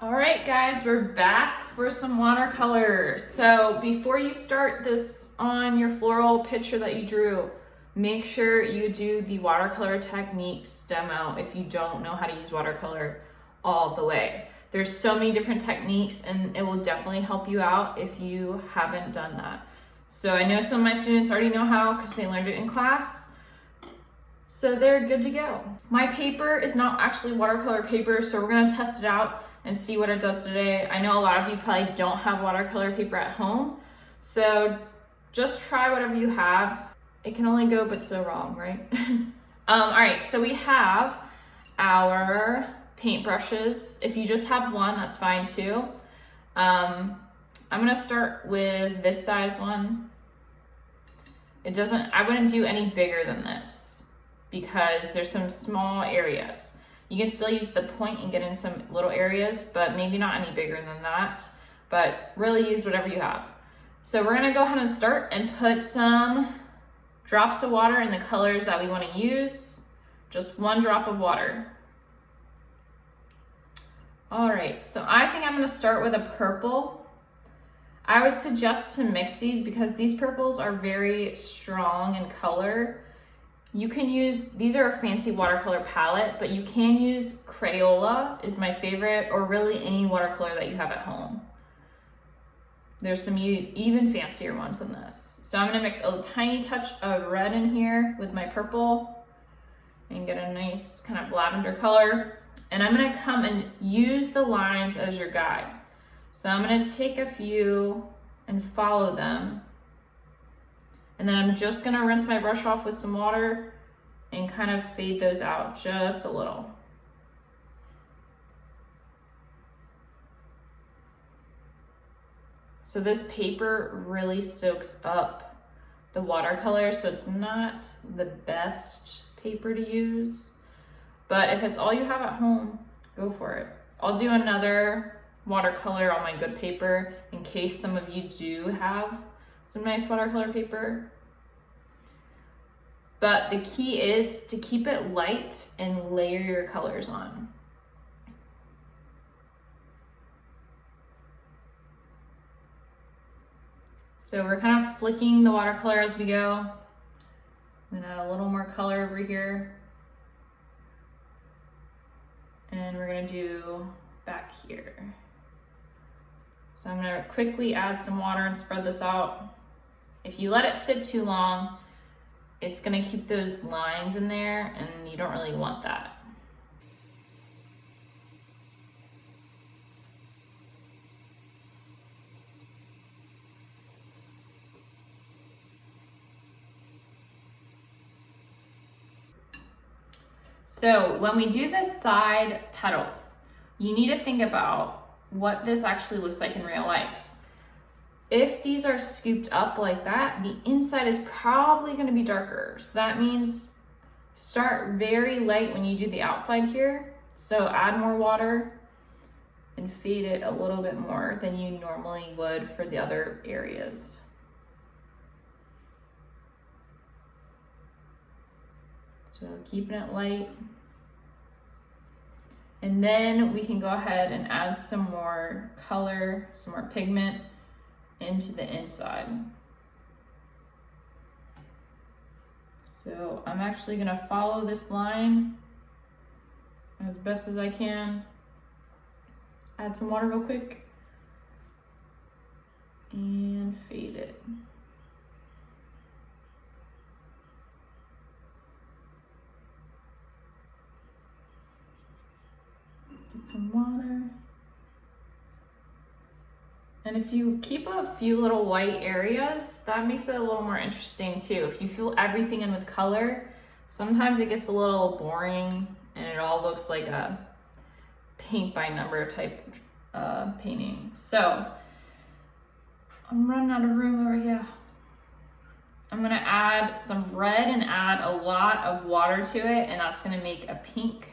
All right, guys, we're back for some watercolor. So before you start this on your floral picture that you drew, make sure you do the watercolor techniques demo if you don't know how to use watercolor all the way. There's so many different techniques and it will definitely help you out if you haven't done that. So I know some of my students already know how because they learned it in class. So they're good to go. My paper is not actually watercolor paper, so we're gonna test it out and see what it does today. I know a lot of you probably don't have watercolor paper at home, so just try whatever you have. It can only go but so wrong, right? All right, so we have our paintbrushes. If you just have one, that's fine too. I'm gonna start with this size one. I wouldn't do any bigger than this because there's some small areas. You can still use the point and get in some little areas, but maybe not any bigger than that, but really use whatever you have. So we're gonna go ahead and start and put some drops of water in the colors that we wanna use. Just one drop of water. All right, so I think I'm gonna start with a purple. I would suggest to mix these because these purples are very strong in color. You can use, these are a fancy watercolor palette, but you can use Crayola is my favorite, or really any watercolor that you have at home. There's some even fancier ones than this. So I'm gonna mix a tiny touch of red in here with my purple and get a nice kind of lavender color. And I'm gonna come and use the lines as your guide. So I'm gonna take a few and follow them. And then I'm just gonna rinse my brush off with some water and kind of fade those out just a little. So this paper really soaks up the watercolor, so it's not the best paper to use. But if it's all you have at home, go for it. I'll do another watercolor on my good paper in case some of you do have some nice watercolor paper. But the key is to keep it light and layer your colors on. So we're kind of flicking the watercolor as we go. I'm gonna add a little more color over here. And we're gonna do back here. So I'm gonna quickly add some water and spread this out. If you let it sit too long, it's gonna keep those lines in there and you don't really want that. So when we do the side petals, you need to think about what this actually looks like in real life. If these are scooped up like that, the inside is probably gonna be darker. So that means start very light when you do the outside here. So add more water and fade it a little bit more than you normally would for the other areas. So keeping it light. And then we can go ahead and add some more color, some more pigment into the inside. So I'm actually gonna follow this line as best as I can. Add some water real quick and fade it. Get some water. And if you keep a few little white areas, that makes it a little more interesting too. If you fill everything in with color, sometimes it gets a little boring and it all looks like a paint by number type painting. So I'm running out of room over here. I'm gonna add some red and add a lot of water to it, and that's gonna make a pink.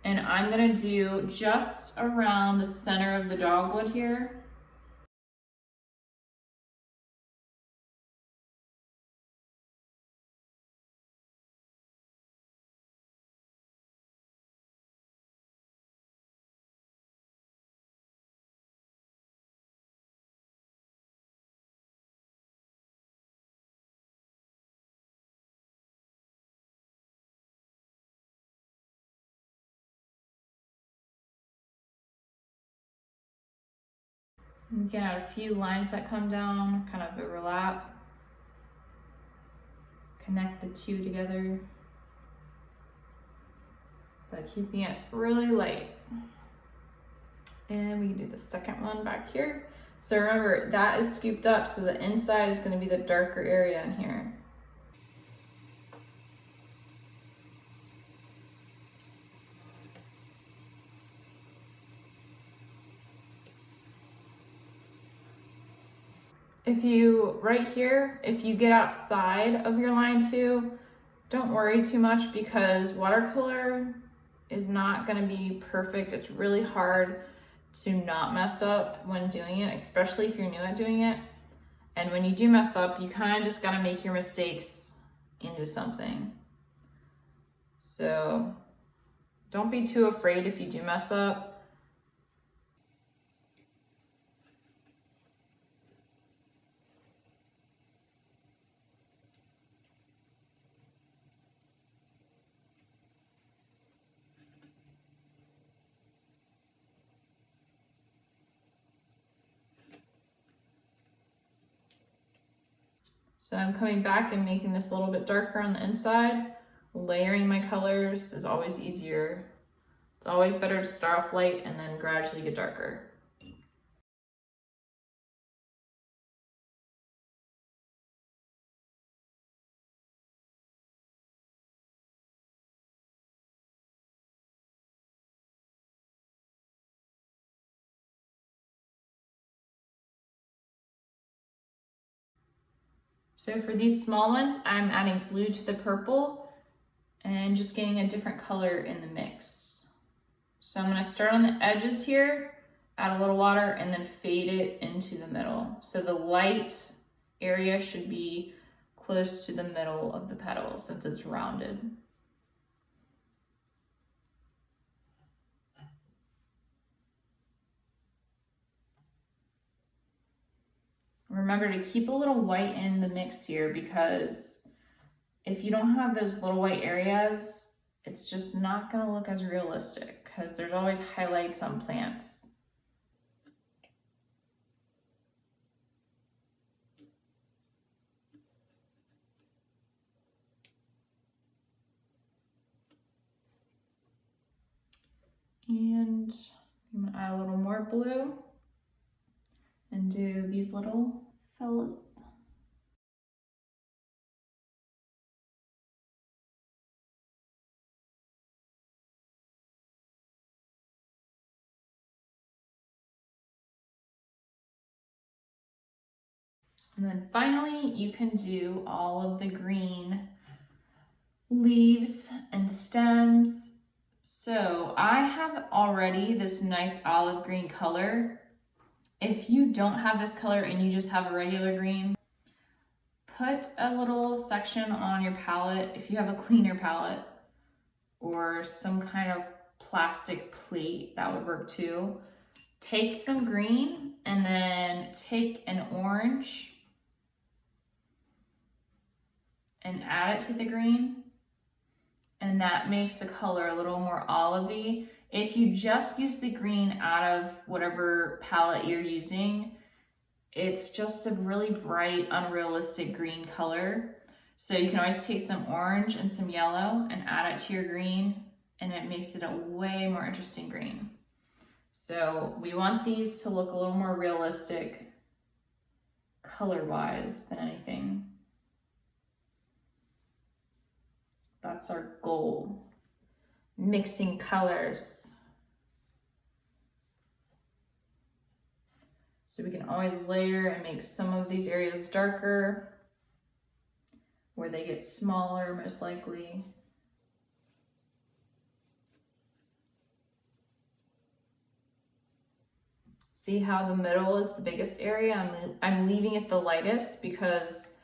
And I'm gonna do just around the center of the dogwood here. You can add a few lines that come down, kind of overlap. Connect the two together by keeping it really light. And we can do the second one back here. So remember, that is scooped up, so the inside is going to be the darker area in here. Right here, if you get outside of your line two, don't worry too much because watercolor is not going to be perfect. It's really hard to not mess up when doing it, especially if you're new at doing it. And when you do mess up, you kind of just got to make your mistakes into something. So don't be too afraid if you do mess up. So I'm coming back and making this a little bit darker on the inside. Layering my colors is always easier. It's always better to start off light and then gradually get darker. So for these small ones, I'm adding blue to the purple and just getting a different color in the mix. So I'm gonna start on the edges here, add a little water, and then fade it into the middle. So the light area should be close to the middle of the petal since it's rounded. Remember to keep a little white in the mix here because if you don't have those little white areas, it's just not gonna look as realistic because there's always highlights on plants. And I'm gonna add a little more blue and do these little fellas. And then finally, you can do all of the green leaves and stems. So I have already this nice olive green color. If you don't have this color and you just have a regular green, put a little section on your palette if you have a cleaner palette or some kind of plastic plate, that would work too. Take some green and then take an orange and add it to the green, and that makes the color a little more olivey. If you just use the green out of whatever palette you're using, it's just a really bright, unrealistic green color. So you can always take some orange and some yellow and add it to your green, and it makes it a way more interesting green. So we want these to look a little more realistic color-wise than anything. That's our goal. Mixing colors. So we can always layer and make some of these areas darker where they get smaller, most likely. See how the middle is the biggest area? I'm leaving it the lightest because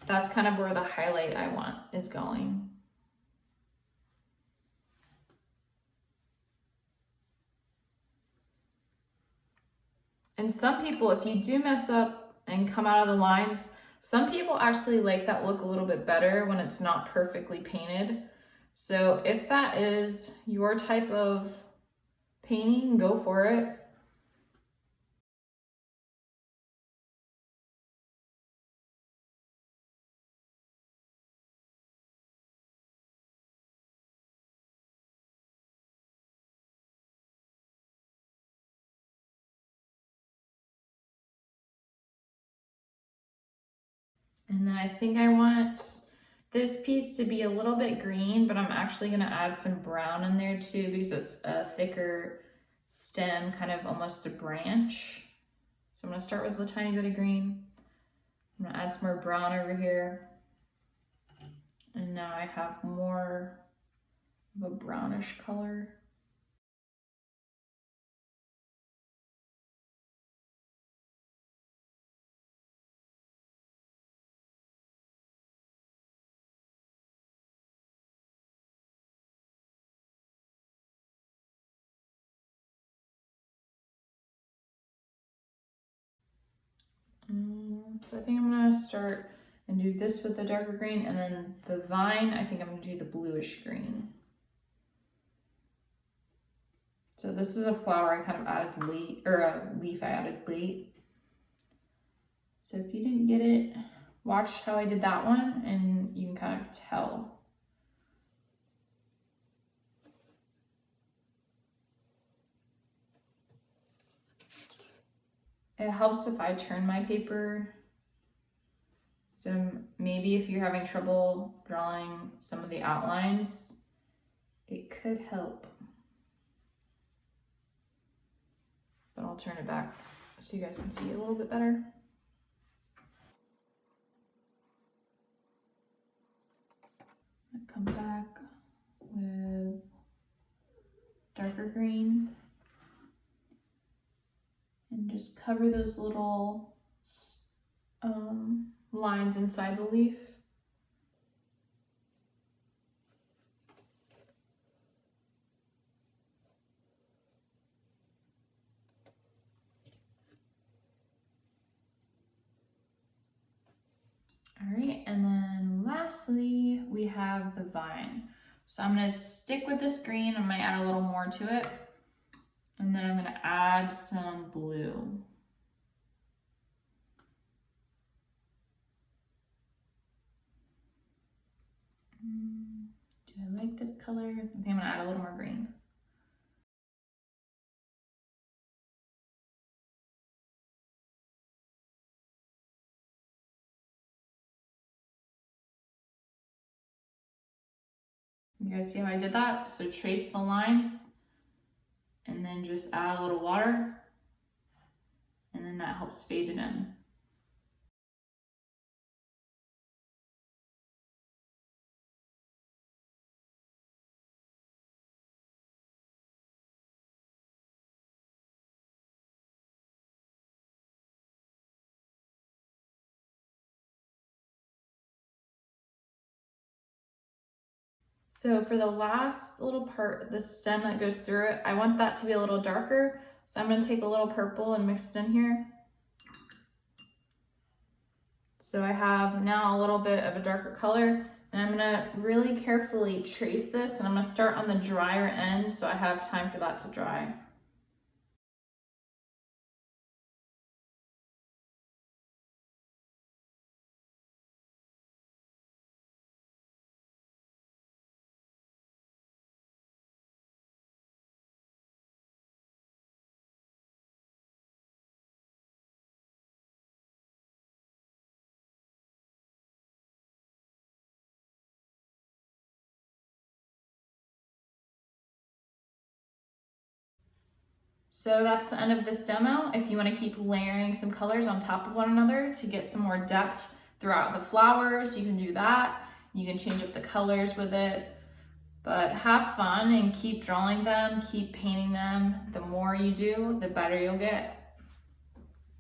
that's kind of where the highlight I want is going. And some people, if you do mess up and come out of the lines, some people actually like that look a little bit better when it's not perfectly painted. So if that is your type of painting, go for it. And then I think I want this piece to be a little bit green, but I'm actually gonna add some brown in there too because it's a thicker stem, kind of almost a branch. So I'm gonna start with a tiny bit of green. I'm gonna add some more brown over here. And now I have more of a brownish color. So I think I'm gonna start and do this with the darker green, and then the vine, I think I'm gonna do the bluish green. So this is a flower I kind of added late, or a leaf I added late. So if you didn't get it, watch how I did that one and you can kind of tell. It helps if I turn my paper. So maybe if you're having trouble drawing some of the outlines, it could help. But I'll turn it back so you guys can see it a little bit better. I come back with darker green and just cover those little lines inside the leaf. All right, and then lastly, we have the vine. So I'm gonna stick with this green. I might add a little more to it. And then I'm gonna add some blue. Do I like this color? I think I'm gonna add a little more green. You guys see how I did that? So trace the lines and then just add a little water, and then that helps fade it in. So for the last little part, the stem that goes through it, I want that to be a little darker. So I'm gonna take a little purple and mix it in here. So I have now a little bit of a darker color, and I'm gonna really carefully trace this, and I'm gonna start on the drier end so I have time for that to dry. So that's the end of this demo. If you want to keep layering some colors on top of one another to get some more depth throughout the flowers, you can do that. You can change up the colors with it, but have fun and keep drawing them, keep painting them. The more you do, the better you'll get.